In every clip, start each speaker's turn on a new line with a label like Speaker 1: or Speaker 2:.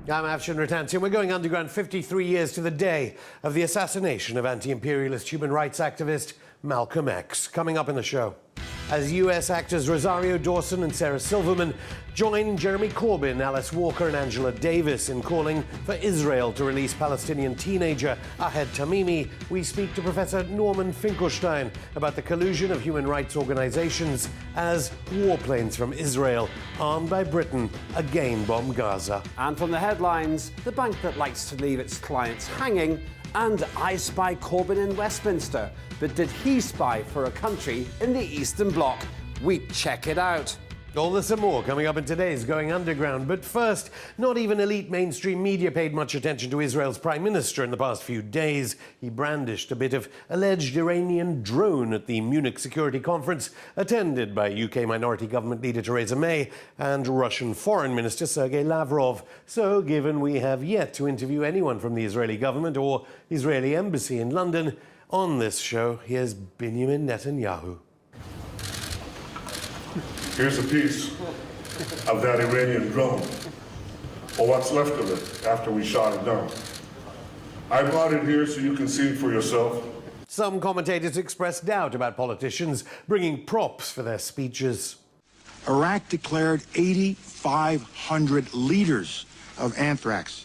Speaker 1: I'm Afshin Rattansi. We're going underground 53 years to the day of the assassination of anti-imperialist human rights activist Malcolm X. Coming up in the show, as US actors Rosario Dawson and Sarah Silverman join Jeremy Corbyn, Alice Walker and Angela Davis in calling for Israel to release Palestinian teenager Ahed Tamimi, we speak to Professor Norman Finkelstein about the collusion of human rights organizations as warplanes from Israel, armed by Britain, again bomb Gaza.
Speaker 2: And from the headlines, the bank that likes to leave its clients hanging, and I spy Corbyn in Westminster. But did he spy for a country in the Eastern Bloc? We check it out.
Speaker 1: All this and more coming up in today's Going Underground. But first, not even elite mainstream media paid much attention to Israel's Prime Minister in the past few days. He brandished a bit of alleged Iranian drone at the Munich Security Conference, attended by UK minority government leader Theresa May and Russian Foreign Minister Sergei Lavrov. So, given we have yet to interview anyone from the Israeli government or Israeli embassy in London, on this show, here's Benjamin Netanyahu.
Speaker 3: Here's a piece of that Iranian drone, or what's left of it after we shot it down. I brought it here so you can see it for yourself.
Speaker 1: Some commentators expressed doubt about politicians bringing props for their speeches.
Speaker 4: Iraq declared 8,500 liters of anthrax.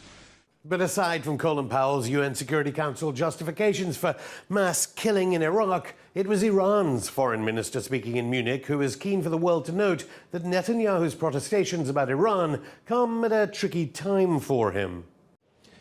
Speaker 1: But aside from Colin Powell's UN Security Council justifications for mass killing in Iraq, it was Iran's foreign minister speaking in Munich who is keen for the world to note that Netanyahu's protestations about Iran come at a tricky time for him.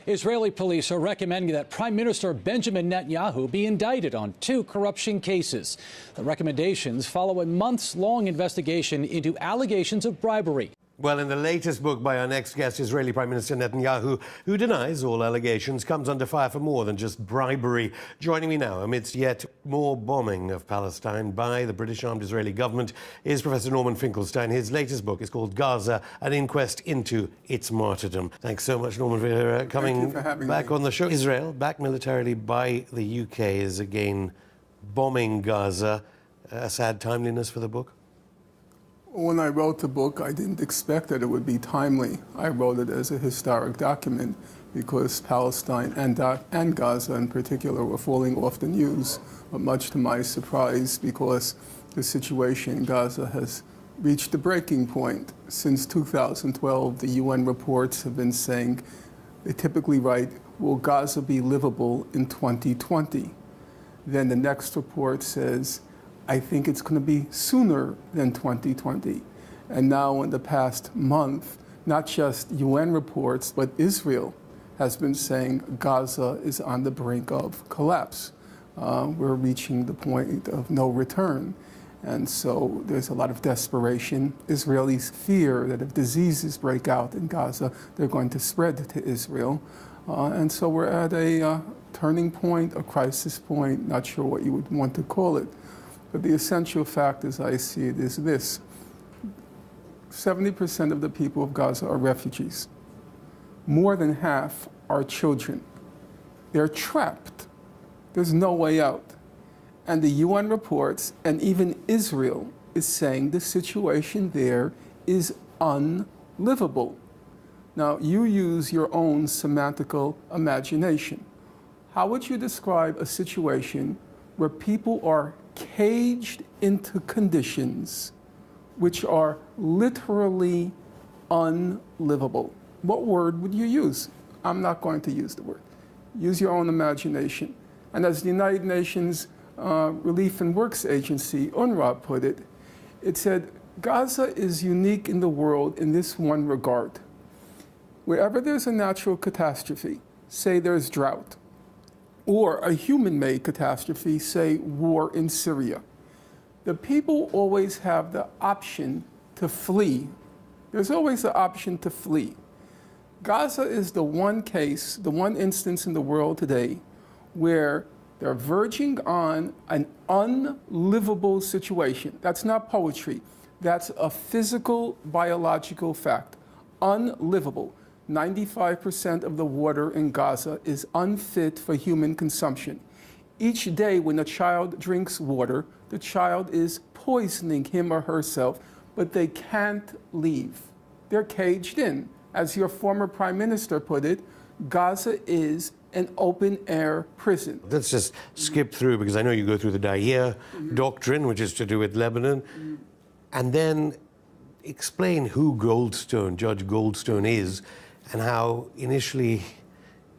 Speaker 5: Israeli police are recommending that Prime Minister Benjamin Netanyahu be indicted on 2 corruption cases. The recommendations follow a months-long investigation into allegations of bribery.
Speaker 1: Well, in the latest book by our next guest, Israeli Prime Minister Netanyahu, who denies all allegations, comes under fire for more than just bribery. Joining me now, amidst yet more bombing of Palestine by the British armed Israeli government, is Professor Norman Finkelstein. His latest book is called Gaza, an inquest into its martyrdom. Thanks so much, Norman, for coming back on the show. Israel, backed militarily by the UK, is again bombing Gaza. A sad timeliness for the book?
Speaker 6: When I wrote the book, I didn't expect that it would be timely. I wrote it as a historic document because Palestine and Gaza in particular were falling off the news, but much to my surprise because the situation in Gaza has reached a breaking point. Since 2012, the UN reports have been saying, they typically write, will Gaza be livable in 2020? Then the next report says, I think it's going to be sooner than 2020. And now in the past month, not just UN reports, but Israel has been saying Gaza is on the brink of collapse. We're reaching the point of no return. And so there's a lot of desperation. Israelis fear that if diseases break out in Gaza, they're going to spread to Israel. And so we're at a turning point, a crisis point, not sure what you would want to call it. But the essential fact, as I see it, is this. 70% of the people of Gaza are refugees. More than half are children. They're trapped. There's no way out. And the UN reports, and even Israel, is saying the situation there is unlivable. Now, you use your own semantical imagination. How would you describe a situation where people are caged into conditions which are literally unlivable? What word would you use? I'm not going to use the word. Use your own imagination. And as the United Nations Relief and Works Agency, UNRWA, put it, it said, Gaza is unique in the world in this one regard. Wherever there's a natural catastrophe, say there's drought, or a human-made catastrophe, say war in Syria, the people always have the option to flee. There's always the option to flee. Gaza is the one case, the one instance in the world today where they're verging on an unlivable situation. That's not poetry. That's a physical, biological fact. Unlivable. 95% of the water in Gaza is unfit for human consumption. Each day when a child drinks water, the child is poisoning him or herself, but they can't leave. They're caged in. As your former prime minister put it, Gaza is an open-air prison.
Speaker 1: Let's just skip through, because I know you go through the Dahiya doctrine, which is to do with Lebanon, and then explain who Goldstone, Judge Goldstone, is, and how initially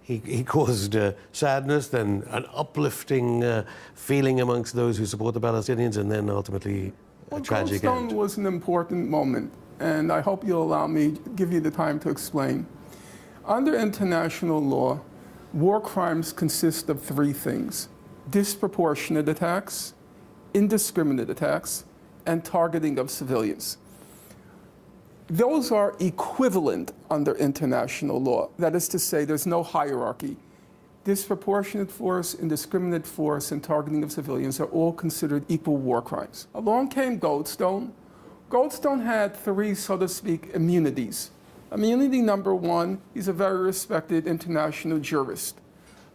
Speaker 1: he caused sadness, then an uplifting feeling amongst those who support the Palestinians, and then ultimately a tragic
Speaker 6: Goldstone
Speaker 1: end.
Speaker 6: was an important moment, and I hope you'll allow me to give you the time to explain. Under international law, war crimes consist of three things: disproportionate attacks, indiscriminate attacks, and targeting of civilians. Those are equivalent under international law. That is to say, there's no hierarchy. Disproportionate force, indiscriminate force, and targeting of civilians are all considered equal war crimes. Along came Goldstone. Goldstone had three, so to speak, immunities. Immunity number one, he's a very respected international jurist.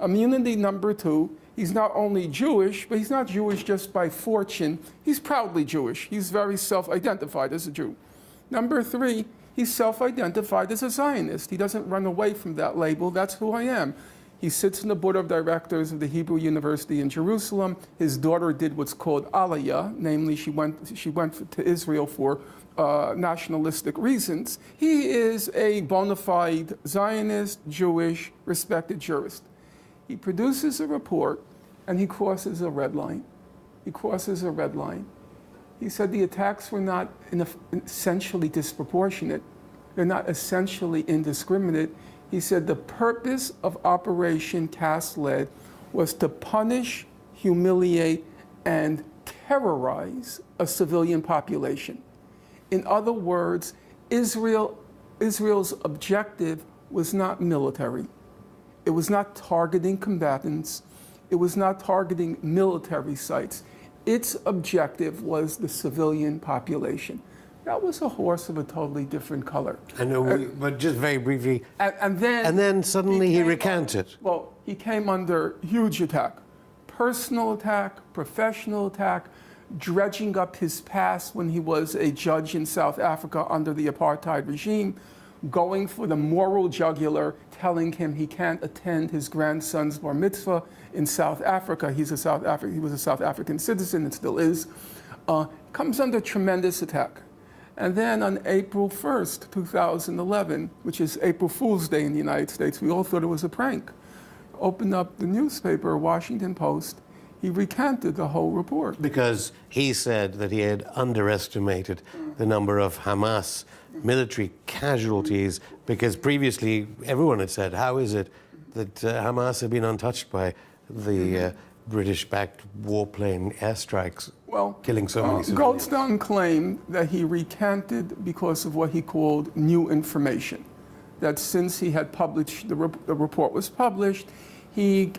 Speaker 6: Immunity number two, he's not only Jewish, but he's not Jewish just by fortune. He's proudly Jewish. He's very self-identified as a Jew. Number three, he's self-identified as a Zionist. He doesn't run away from that label. That's who I am. He sits in the board of directors of the Hebrew University in Jerusalem. His daughter did what's called Aliyah, namely she went to Israel for nationalistic reasons. He is a bona fide Zionist, Jewish, respected jurist. He produces a report and he crosses a red line. He crosses a red line. He said the attacks were not essentially disproportionate. They're not essentially indiscriminate. He said the purpose of Operation Cast Lead was to punish, humiliate, and terrorize a civilian population. In other words, Israel's objective was not military. It was not targeting combatants. It was not targeting military sites. Its objective was the civilian population. That was a horse of a totally different color.
Speaker 1: I know, but just very briefly.
Speaker 6: And
Speaker 1: then suddenly he recanted.
Speaker 6: Well, he came under huge attack. Personal attack, professional attack, dredging up his past when he was a judge in South Africa under the apartheid regime, going for the moral jugular, telling him he can't attend his grandson's bar mitzvah in South Africa. He was a South African citizen and still is. Comes under tremendous attack. And then on April 1st, 2011, which is April Fool's Day in the United States, we all thought it was a prank. Opened up the newspaper, Washington Post. He recanted the whole report.
Speaker 1: Because he said that he had underestimated the number of Hamas military casualties, because previously everyone had said, how is it that Hamas had been untouched by the British-backed warplane airstrikes, killing so many civilians?
Speaker 6: Goldstone claimed that he recanted because of what he called new information. That since he had published, the report was published, he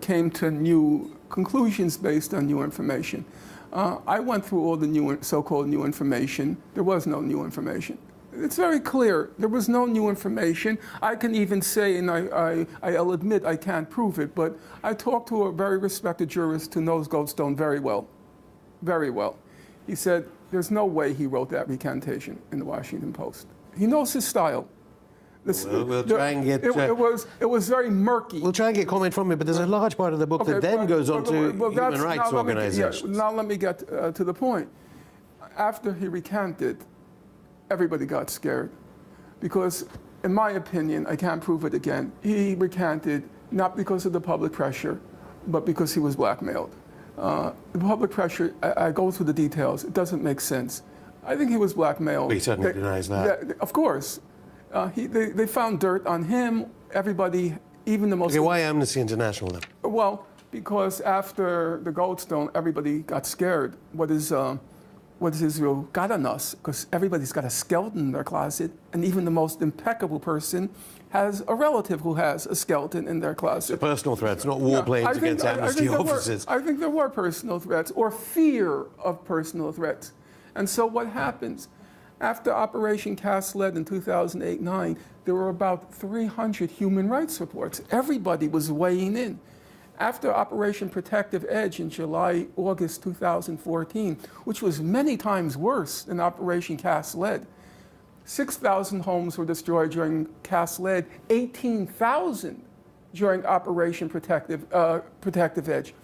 Speaker 6: came to new conclusions based on new information. I went through all the so-called new information. There was no new information. It's very clear. There was no new information. I can even say, and I'll admit I can't prove it, but I talked to a very respected jurist who knows Goldstone very well. Very well. He said, there's no way he wrote that recantation in the Washington Post. He knows his style.
Speaker 1: We'll try and get...
Speaker 6: It was very murky.
Speaker 1: We'll try and get comment from him, but there's a large part of the book that then goes on to human rights organizations.
Speaker 6: Now let me get to the point. After he recanted, everybody got scared. Because, in my opinion, I can't prove it again, he recanted not because of the public pressure, but because he was blackmailed. The public pressure, I go through the details, it doesn't make sense. I think he was blackmailed.
Speaker 1: He certainly denies that.
Speaker 6: Of course. They found dirt on him. Everybody, even the most...
Speaker 1: Okay, why Amnesty International then?
Speaker 6: Well, because after the Goldstone, everybody got scared. What is Israel got on us? Because everybody's got a skeleton in their closet, and even the most impeccable person has a relative who has a skeleton in their closet.
Speaker 1: So personal threats, not warplanes against Amnesty officers.
Speaker 6: I think there were personal threats, or fear of personal threats. And so what happens? After Operation Cast Lead in 2008-9, there were about 300 human rights reports. Everybody was weighing in. After Operation Protective Edge in July, August 2014, which was many times worse than Operation Cast Lead, 6,000 homes were destroyed during Cast Lead, 18,000 during Operation Protective Edge.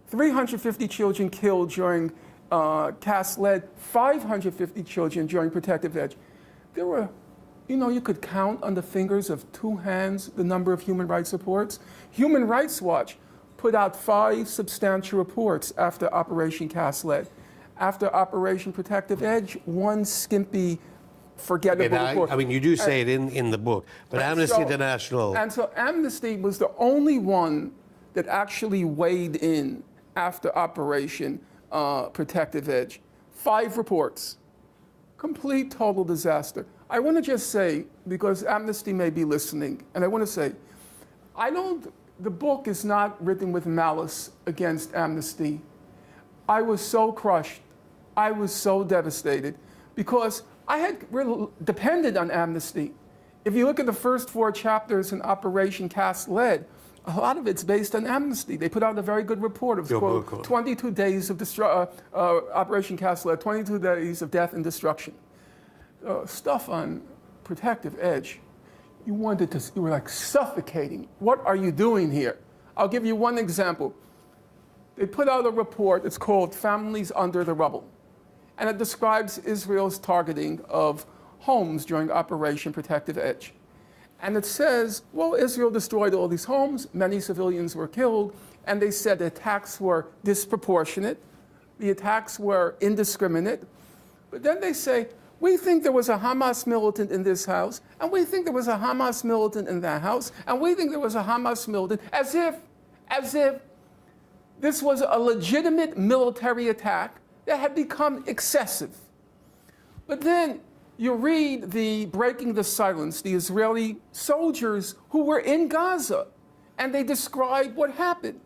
Speaker 6: 350 children killed during Cast Lead, 550 children during Protective Edge. There were, you could count on the fingers of two hands the number of human rights reports. Human Rights Watch put out 5 substantial reports after Operation Cast Lead. After Operation Protective Edge, 1 skimpy, forgettable report.
Speaker 1: I mean, you do say it in the book, but Amnesty International...
Speaker 6: And so Amnesty was the only one that actually weighed in after Operation Protective Edge. 5 reports. Complete, total disaster. I want to just say, because Amnesty may be listening, and I want to say, the book is not written with malice against Amnesty. I was so crushed. I was so devastated because I had depended on Amnesty. If you look at the first 4 chapters in Operation Cast Lead, a lot of it's based on Amnesty. They put out a very good report of 22 days of Operation Cast Lead, 22 days of death and destruction. Stuff on Protective Edge, you were like suffocating. What are you doing here? I'll give you one example. They put out a report, it's called Families Under the Rubble. And it describes Israel's targeting of homes during Operation Protective Edge. And it says, well, Israel destroyed all these homes, many civilians were killed, and they said the attacks were disproportionate, the attacks were indiscriminate. But then they say, we think there was a Hamas militant in this house, and we think there was a Hamas militant in that house, and we think there was a Hamas militant, as if this was a legitimate military attack that had become excessive. But then you read the Breaking the Silence, the Israeli soldiers who were in Gaza, and they describe what happened.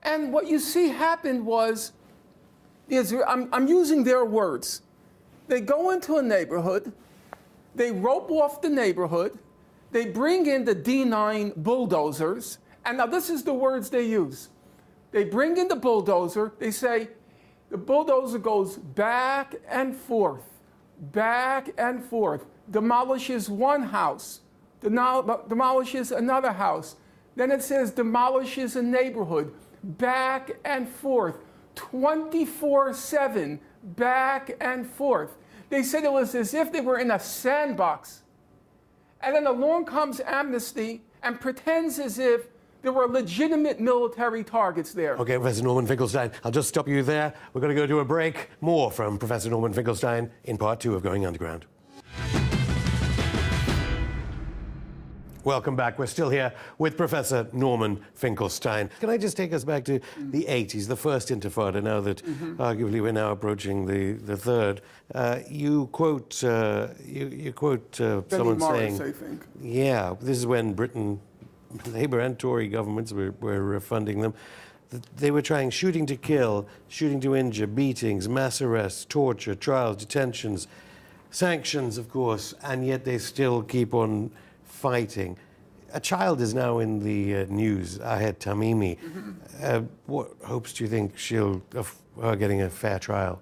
Speaker 6: And what you see happened was, I'm using their words, they go into a neighborhood, they rope off the neighborhood, they bring in the D9 bulldozers, and now this is the words they use. They bring in the bulldozer, they say, the bulldozer goes back and forth, demolishes one house, demolishes another house. Then it says demolishes a neighborhood, back and forth, 24/7, back and forth. They said it was as if they were in a sandbox. And then along comes Amnesty and pretends as if there were legitimate military targets there.
Speaker 1: Okay, Professor Norman Finkelstein, I'll just stop you there. We're going to go to a break. More from Professor Norman Finkelstein in part 2 of Going Underground. Welcome back. We're still here with Professor Norman Finkelstein. Can I just take us back to the 80s, the first Intifada, now that arguably we're now approaching the third. You quote someone
Speaker 6: Morris,
Speaker 1: saying...
Speaker 6: I think.
Speaker 1: Yeah, this is when Britain, Labour and Tory governments were funding them. They were trying shooting to kill, shooting to injure, beatings, mass arrests, torture, trials, detentions, sanctions, of course, and yet they still keep on fighting. A child is now in the news, Ahed Tamimi. What hopes do you think of her getting a fair trial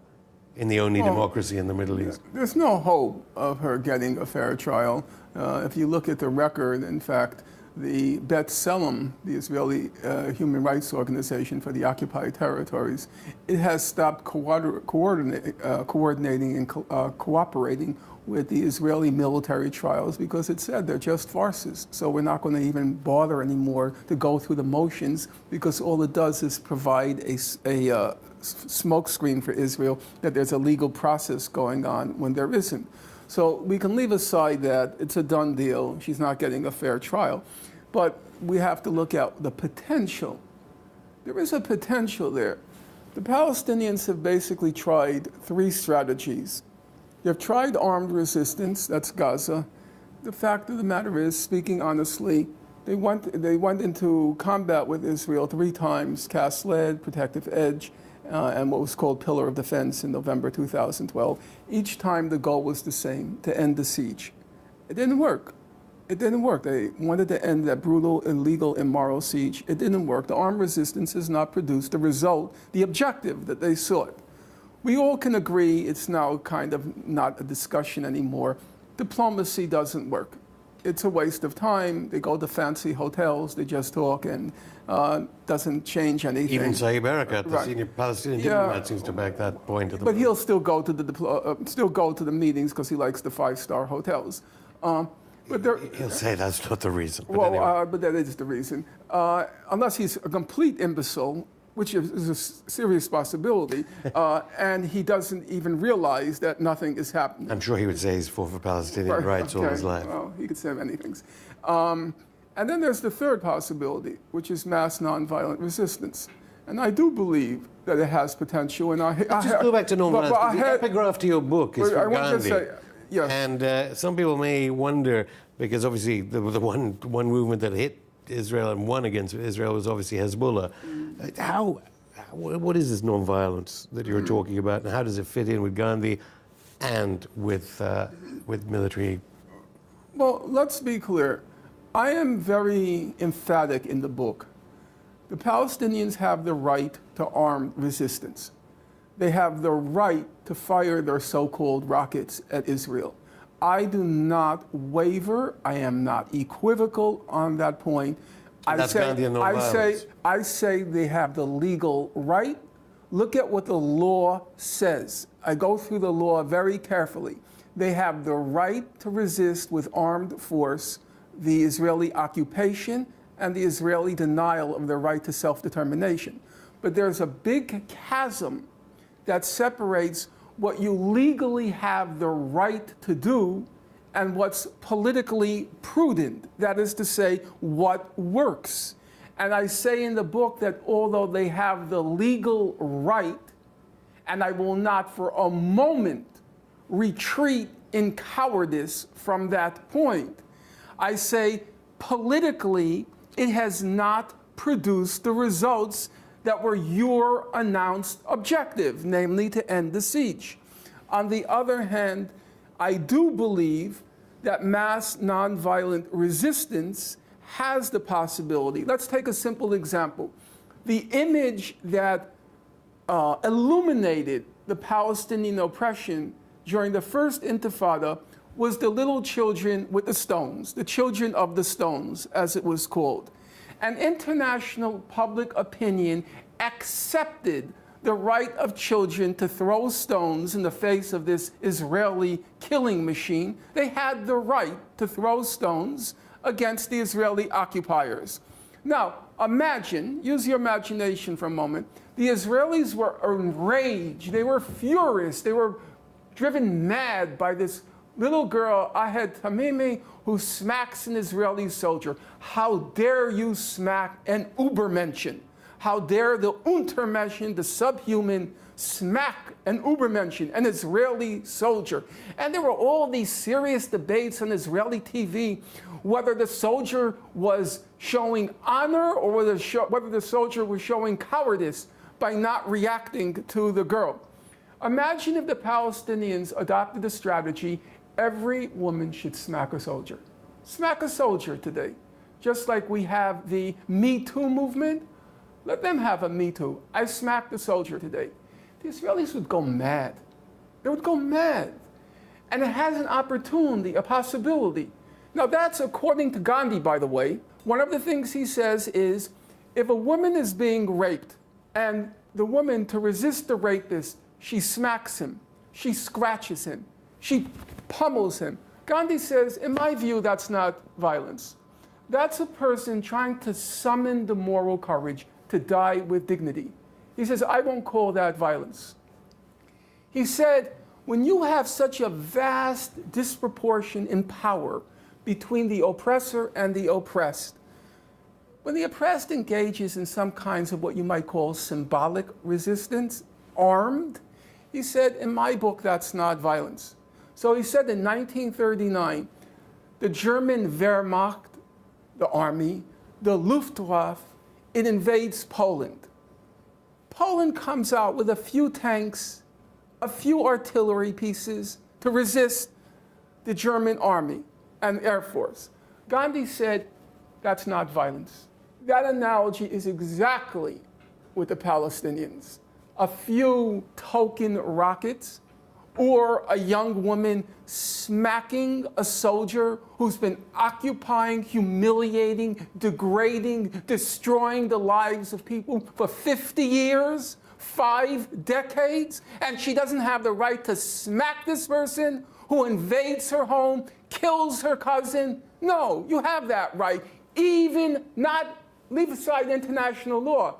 Speaker 1: in the only democracy in the Middle East?
Speaker 6: There's no hope of her getting a fair trial. If you look at the record, in fact, the Bet Selem, the Israeli human rights organization for the occupied territories, it has stopped coordinating and cooperating with the Israeli military trials because it said they're just farces. So we're not going to even bother anymore to go through the motions because all it does is provide a smokescreen for Israel that there's a legal process going on when there isn't. So we can leave aside that it's a done deal. She's not getting a fair trial. But we have to look at the potential. There is a potential there. The Palestinians have basically tried 3 strategies. They've tried armed resistance, that's Gaza. The fact of the matter is, speaking honestly, they went into combat with Israel 3 times, Cast Lead, Protective Edge, and what was called Pillar of Defense in November 2012. Each time the goal was the same, to end the siege. It didn't work. It didn't work. They wanted to end that brutal, illegal, immoral siege. It didn't work. The armed resistance has not produced the result, the objective that they sought. We all can agree it's now kind of not a discussion anymore. Diplomacy doesn't work. It's a waste of time. They go to fancy hotels, they just talk, and doesn't change anything.
Speaker 1: Even Saeed Erekat, the
Speaker 6: Right.
Speaker 1: senior Palestinian diplomat, seems to back that point. At the
Speaker 6: But he'll still go to the meetings because he likes the five-star hotels. But there,
Speaker 1: He'll say that's not the reason. But
Speaker 6: well,
Speaker 1: anyway.
Speaker 6: but that is the reason. Unless he's a complete imbecile, which is a serious possibility, and he doesn't even realize that nothing is happening.
Speaker 1: I'm sure he would say he's fought for Palestinian rights all his life.
Speaker 6: Well, he could say many things. And then there's the third possibility, which is mass nonviolent resistance. And I do believe that it has potential. And
Speaker 1: Just go back to nonviolence. The epigraph to your book is from Gandhi.
Speaker 6: Yes.
Speaker 1: And some people may wonder, because obviously the one movement that hit Israel and won against Israel was obviously Hezbollah. What is this nonviolence that you're talking about, and how does it fit in with Gandhi and with military?
Speaker 6: Well, let's be clear. I am very emphatic in the book. The Palestinians have the right to armed resistance. They have the right to fire their so-called rockets at Israel. I do not waver. I am not equivocal on that point. I say they have the legal right. Look at what the law says. I go through the law very carefully. They have the right to resist with armed force the Israeli occupation and the Israeli denial of their right to self-determination. But there's a big chasm that separates what you legally have the right to do and what's politically prudent, that is to say, what works. And I say in the book that although they have the legal right, and I will not for a moment retreat in cowardice from that point, I say politically it has not produced the results that were your announced objective, namely to end the siege. On the other hand, I do believe that mass nonviolent resistance has the possibility. Let's take a simple example. The image that illuminated the Palestinian oppression during the first Intifada was the little children with the stones, the children of the stones, as it was called. And international public opinion accepted the right of children to throw stones in the face of this Israeli killing machine. They had the right to throw stones against the Israeli occupiers. Now, imagine, use your imagination for a moment, the Israelis were enraged, they were furious, they were driven mad by this little girl, Ahed Tamimi, who smacks an Israeli soldier. How dare you smack an Übermenschen? How dare the Untermenschen, the subhuman, smack an Übermenschen, an Israeli soldier? And there were all these serious debates on Israeli TV whether the soldier was showing honor or whether the soldier was showing cowardice by not reacting to the girl. Imagine if the Palestinians adopted the strategy, every woman should smack a soldier. Smack a soldier today. Just like we have the Me Too movement, let them have a Me Too. I smacked a soldier today. The Israelis would go mad. They would go mad. And it has an opportunity, a possibility. Now that's according to Gandhi, by the way. One of the things he says is, if a woman is being raped and the woman, to resist the rapist, she smacks him, she scratches him, she pummels him. Gandhi says, in my view, that's not violence. That's a person trying to summon the moral courage to die with dignity. He says, I won't call that violence. He said, when you have such a vast disproportion in power between the oppressor and the oppressed, when the oppressed engages in some kinds of what you might call symbolic resistance, armed, he said, in my book, that's not violence. So he said in 1939, the German Wehrmacht, the army, the Luftwaffe, it invades Poland. Poland comes out with a few tanks, a few artillery pieces to resist the German army and Air Force. Gandhi said, that's not violence. That analogy is exactly with the Palestinians. a few token rockets, or a young woman smacking a soldier who's been occupying, humiliating, degrading, destroying the lives of people for 50 years, 5 decades, and she doesn't have the right to smack this person who invades her home, kills her cousin? No, you have that right. Even not, leave aside international law,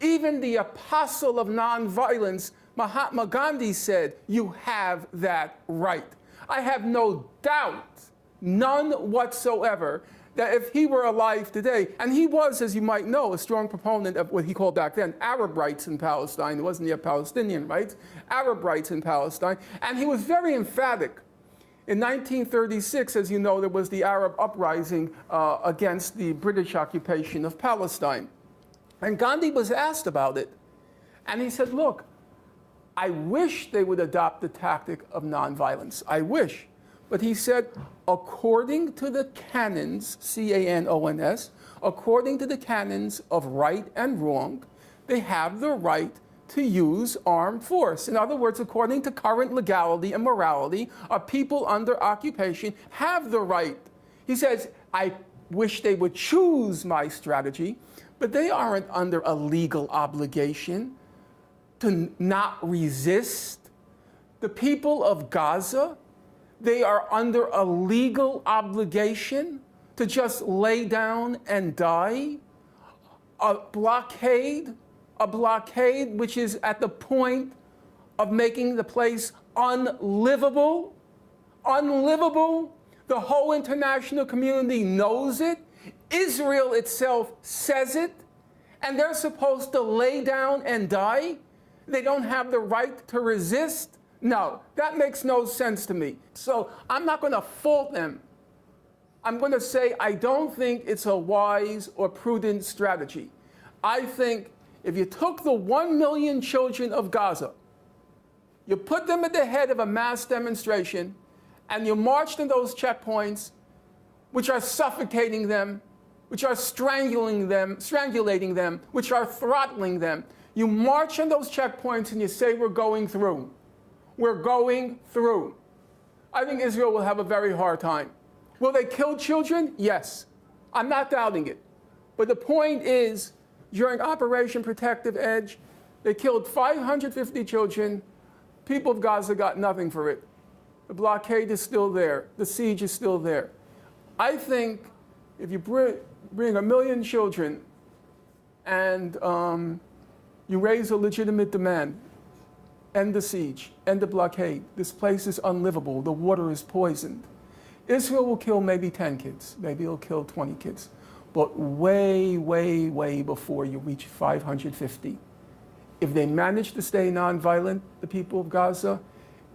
Speaker 6: even the apostle of nonviolence, Mahatma Gandhi, said, you have that right. I have no doubt, none whatsoever, that if he were alive today, and he was, as you might know, a strong proponent of what he called back then Arab rights in Palestine. It wasn't yet Palestinian rights, Arab rights in Palestine. And he was very emphatic. In 1936, as you know, there was the Arab uprising against the British occupation of Palestine. And Gandhi was asked about it. And he said, look, I wish they would adopt the tactic of nonviolence. I wish. But he said, according to the canons, C-A-N-O-N-S, according to the canons of right and wrong, they have the right to use armed force. In other words, according to current legality and morality, people under occupation have the right. He says, I wish they would choose my strategy, but they aren't under a legal obligation to not resist. The people of Gaza, they are under a legal obligation to just lay down and die. A blockade which is at the point of making the place unlivable. Unlivable. The whole international community knows it. Israel itself says it. And they're supposed to lay down and die. They don't have the right to resist. No, that makes no sense to me. So I'm not going to fault them. I'm going to say I don't think it's a wise or prudent strategy. I think if you took the 1 million children of Gaza, you put them at the head of a mass demonstration, and you marched in those checkpoints, which are suffocating them, which are strangulating them, which are throttling them. You march on those checkpoints and you say, we're going through. We're going through. I think Israel will have a very hard time. Will they kill children? Yes. I'm not doubting it. But the point is, during Operation Protective Edge, they killed 550 children. People of Gaza got nothing for it. The blockade is still there. The siege is still there. I think if you bring 1 million children and you raise a legitimate demand, end the siege, end the blockade. This place is unlivable. The water is poisoned. Israel will kill maybe 10 kids. Maybe it'll kill 20 kids. But way, way, way before you reach 550, if they manage to stay nonviolent, the people of Gaza,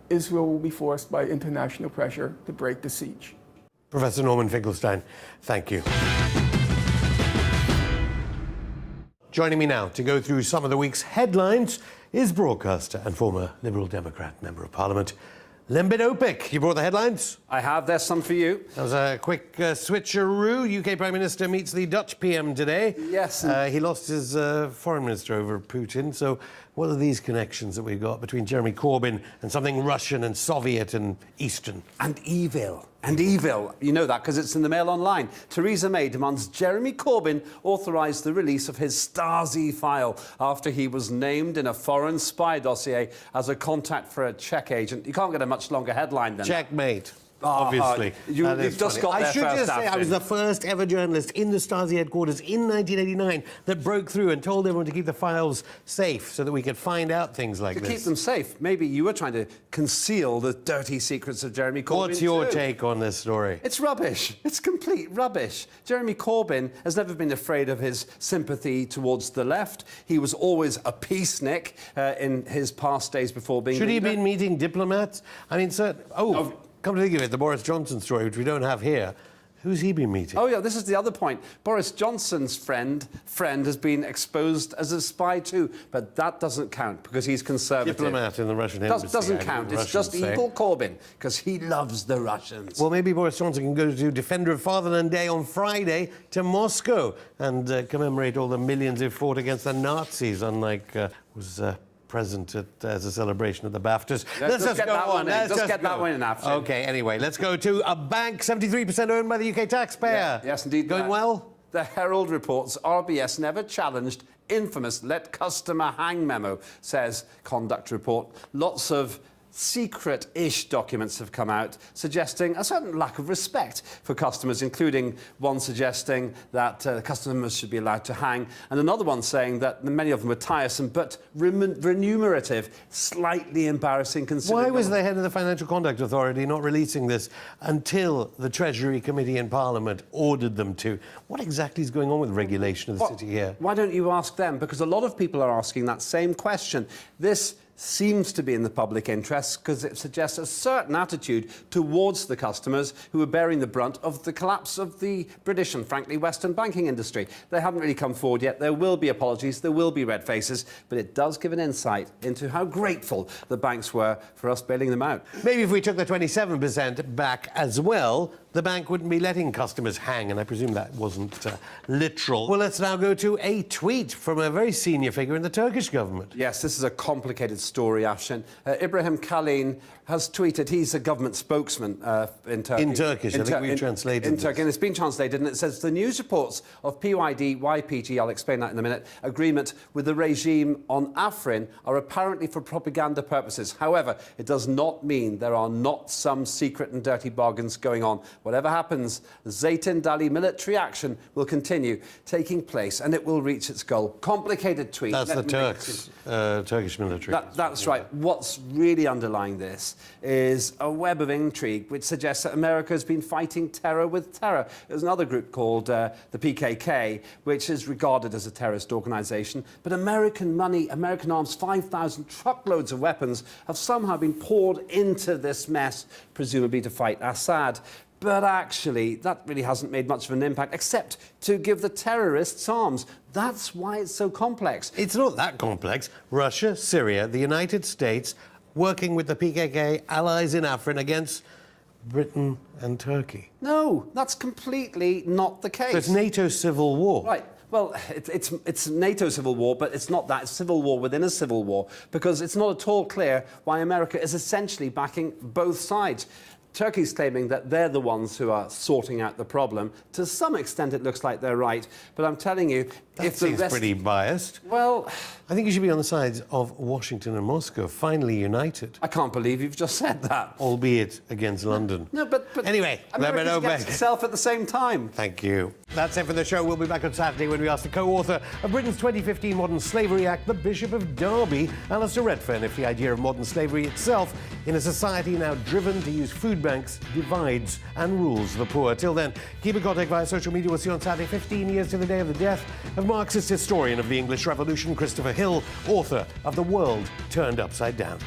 Speaker 6: Israel will be forced by international pressure to break the siege.
Speaker 1: Professor Norman Finkelstein, thank you. Joining me now to go through some of the week's headlines is broadcaster and former Liberal Democrat Member of Parliament, Lembit Opik. You brought the headlines?
Speaker 2: I have. There's some for you.
Speaker 1: That was a quick switcheroo. UK Prime Minister meets the Dutch PM today.
Speaker 2: Yes.
Speaker 1: He lost his foreign minister over Putin. So what are these connections that we've got between Jeremy Corbyn and something Russian and Soviet and Eastern?
Speaker 2: And evil. And evil. You know that because it's in the Mail Online. Theresa May demands Jeremy Corbyn authorise the release of his Stasi file after he was named in a foreign spy dossier as a contact for a Czech agent. You can't get a much longer headline than
Speaker 1: Checkmate. Obviously.
Speaker 2: You've just got there
Speaker 1: I should
Speaker 2: first,
Speaker 1: just say I was the first ever journalist in the Stasi headquarters in 1989 that broke through and told everyone to keep the files safe so that we could find out things like this.
Speaker 2: To keep them safe. Maybe you were trying to conceal the dirty secrets of Jeremy Corbyn.
Speaker 1: What's your take on this story?
Speaker 2: It's rubbish. It's complete rubbish. Jeremy Corbyn has never been afraid of his sympathy towards the left. He was always a peacenik in his past days before being...
Speaker 1: Should he have
Speaker 2: leader.
Speaker 1: been meeting diplomats? I mean, sir... Come to think of it, the Boris Johnson story, which we don't have here, who's he been meeting?
Speaker 2: Oh, yeah, this is the other point. Boris Johnson's friend has been exposed as a spy too, but that doesn't count because he's conservative.
Speaker 1: Diplomat in the Russian embassy.
Speaker 2: Doesn't count. It's just evil Corbyn because he loves the Russians.
Speaker 1: Well, maybe Boris Johnson can go to Defender of Fatherland Day on Friday to Moscow and commemorate all the millions who fought against the Nazis, unlike present as a celebration of the BAFTAs.
Speaker 2: Let's just get
Speaker 1: go
Speaker 2: that
Speaker 1: on.
Speaker 2: one in.
Speaker 1: Let's
Speaker 2: Just get that one in, Afshin.
Speaker 1: Okay, anyway, let's go to a bank 73% owned by the UK taxpayer.
Speaker 2: Yes, indeed.
Speaker 1: Going well?
Speaker 2: The Herald reports RBS never challenged infamous let customer hang memo, says Conduct Report. Lots of secret-ish documents have come out suggesting a certain lack of respect for customers, including one suggesting that customers should be allowed to hang, and another one saying that many of them were tiresome but remunerative, slightly embarrassing considering...
Speaker 1: Why was the head of the Financial Conduct Authority not releasing this until the Treasury Committee in Parliament ordered them to? What exactly is going on with regulation of the city here?
Speaker 2: Why don't you ask them? Because a lot of people are asking that same question. This seems to be in the public interest because it suggests a certain attitude towards the customers who are bearing the brunt of the collapse of the British and, frankly, Western banking industry. They haven't really come forward yet. There will be apologies, there will be red faces, but it does give an insight into how grateful the banks were for us bailing them out.
Speaker 1: Maybe if we took the 27% back as well, the bank wouldn't be letting customers hang, and I presume that wasn't literal. Well, let's now go to a tweet from a very senior figure in the Turkish government.
Speaker 2: Yes, this is a complicated story, Afshin. Ibrahim Kalin has tweeted, he's a government spokesman in Turkey.
Speaker 1: In Turkish, I think we've translated
Speaker 2: in
Speaker 1: this.
Speaker 2: Turkey, and it's been translated, and it says, the news reports of PYD-YPG, I'll explain that in a minute, agreement with the regime on Afrin are apparently for propaganda purposes. However, it does not mean there are not some secret and dirty bargains going on. Whatever happens, Zeytin Dali military action will continue taking place, and it will reach its goal. Complicated tweet.
Speaker 1: That's the Turks, Turkish military.
Speaker 2: That's right. What's really underlying this is a web of intrigue which suggests that America has been fighting terror with terror. There's another group called the PKK, which is regarded as a terrorist organisation, but American money, American arms, 5,000 truckloads of weapons have somehow been poured into this mess, presumably to fight Assad. But actually, that really hasn't made much of an impact, except to give the terrorists arms. That's why it's so complex.
Speaker 1: It's not that complex. Russia, Syria, the United States, working with the PKK allies in Afrin against Britain and Turkey.
Speaker 2: No, that's completely not the case.
Speaker 1: So it's NATO civil war.
Speaker 2: Right. Well, it's NATO civil war, but it's not that. It's civil war within a civil war, because it's not at all clear why America is essentially backing both sides. Turkey's claiming that they're the ones who are sorting out the problem. To some extent, it looks like they're right. But I'm telling you,
Speaker 1: That seems pretty biased.
Speaker 2: Well,
Speaker 1: I think you should be on the sides of Washington and Moscow, finally united.
Speaker 2: I can't believe you've just said that.
Speaker 1: Albeit against London.
Speaker 2: No, but
Speaker 1: anyway, let me know
Speaker 2: against itself at the same time.
Speaker 1: Thank you. That's it for the show. We'll be back on Saturday when we ask the co-author of Britain's 2015 Modern Slavery Act, the Bishop of Derby, Alistair Redfern, if the idea of modern slavery itself in a society now driven to use food banks divides and rules the poor. Till then, keep in contact via social media. We'll see you on Saturday, 15 years to the day of the death of Marxist historian of the English Revolution, Christopher Hill, author of The World Turned Upside Down.